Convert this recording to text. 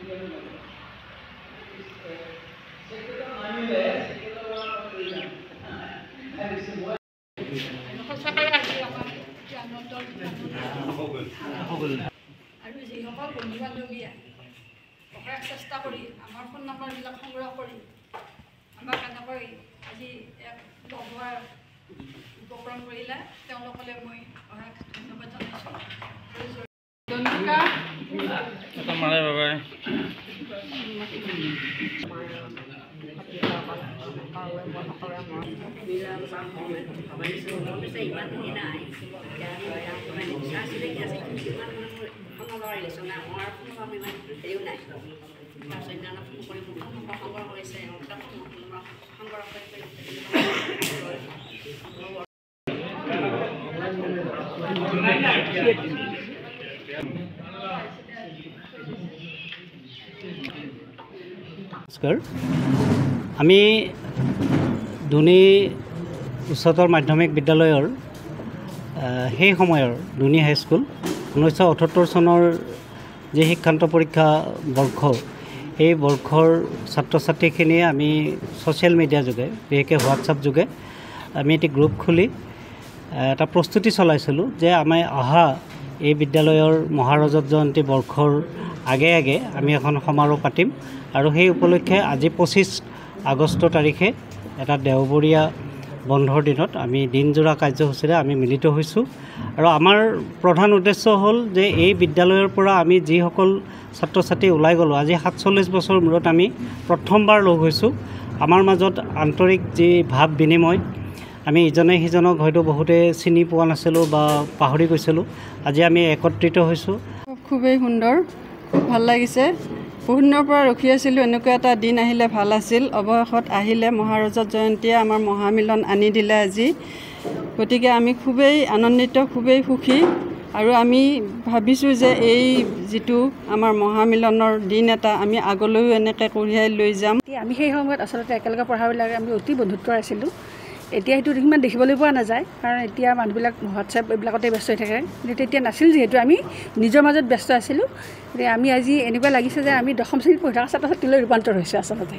আৰু যিসকল বন্ধু বান্ধৱীয়ে অশেষ চেষ্টা কৰি আমাৰ ফোন নম্বৰবিলাক সংগ্ৰহ কৰি আমাক এনেকৈ আজি এক লগ হোৱাৰ উপক্ৰম কৰিলে তেওঁলোকলৈ মই অশেষ ধন্যবাদ জনাইছোঁ। নমস্কাৰ, আমি দুনি উচ্চতৰ মাধ্যমিক বিদ্যালয়ৰ সেই সময়ৰ দুনি হাইস্কুল 1978 চনৰ যি শিক্ষান্ত পৰীক্ষা বৰ্ষ, এই বৰ্ষৰ ছাত্ৰ ছাত্ৰীখিনিয়ে আমি ছ'চিয়েল মিডিয়া যোগে, বিশেষকৈ হোৱাটছআপ যোগে আমি এটি গ্ৰুপ খুলি এটা প্ৰস্তুতি চলাইছিলোঁ যে আমি অহা এই বিদ্যালয়ৰ মহাৰজত জয়ন্তী বৰ্ষৰ আগে আগে আমি এখন সমাৰোহ পাতিম আৰু সেই উপলক্ষে আজি 25 আগষ্ট তাৰিখে এটা দেওবৰীয়া বন্ধৰ দিনত আমি দিনজোৰা কাৰ্যসূচীৰে আমি মিলিত হৈছোঁ। আৰু আমাৰ প্ৰধান উদ্দেশ্য হ'ল যে এই বিদ্যালয়ৰ পৰা আমি যিসকল ছাত্ৰ ছাত্ৰী ওলাই গ'লোঁ, আজি 47 বছৰ মূৰত আমি প্ৰথমবাৰ লগ হৈছোঁ। আমাৰ মাজত আন্তৰিক যি ভাৱ বিনিময়, আমি ইজনে সিজনক হয়তো বহুতে চিনি পোৱা নাছিলোঁ বা পাহৰি গৈছিলোঁ, আজি আমি একত্ৰিত হৈছোঁ। খুবেই সুন্দৰ, খুব ভাল লাগিছে। বহুত দিনৰ পৰা ৰখি আছিলোঁ, এনেকুৱা এটা দিন আহিলে ভাল আছিল। অৱশেষত আহিলে মহাৰজত জয়ন্তীয়ে আমাৰ মহামিলন আনি দিলে আজি। গতিকে আমি খুবেই আনন্দিত, খুবেই সুখী। আৰু আমি ভাবিছোঁ যে এই যিটো আমাৰ মহামিলনৰ দিন এটা আমি আগলৈও এনেকৈ কঢ়িয়াই লৈ যাম। আমি সেই সময়ত আচলতে একেলগে পঢ়াবিলাকে আমি অতি বন্ধুত্ব আছিলোঁ। এতিয়া সেইটো সিমান দেখিবলৈ পোৱা নাযায়, কাৰণ এতিয়া মানুহবিলাক হোৱাটছএপ এইবিলাকতে ব্যস্ত হৈ থাকে। কিন্তু তেতিয়া নাছিল, যিহেতু আমি নিজৰ মাজত ব্যস্ত আছিলোঁ। গতিকে আমি আজি এনেকুৱা লাগিছে যে আমি 10ম শ্ৰেণীত পঢ়ি থকা ছাত্ৰ ছাত্ৰীলৈ ৰূপান্তৰ হৈছে আচলতে।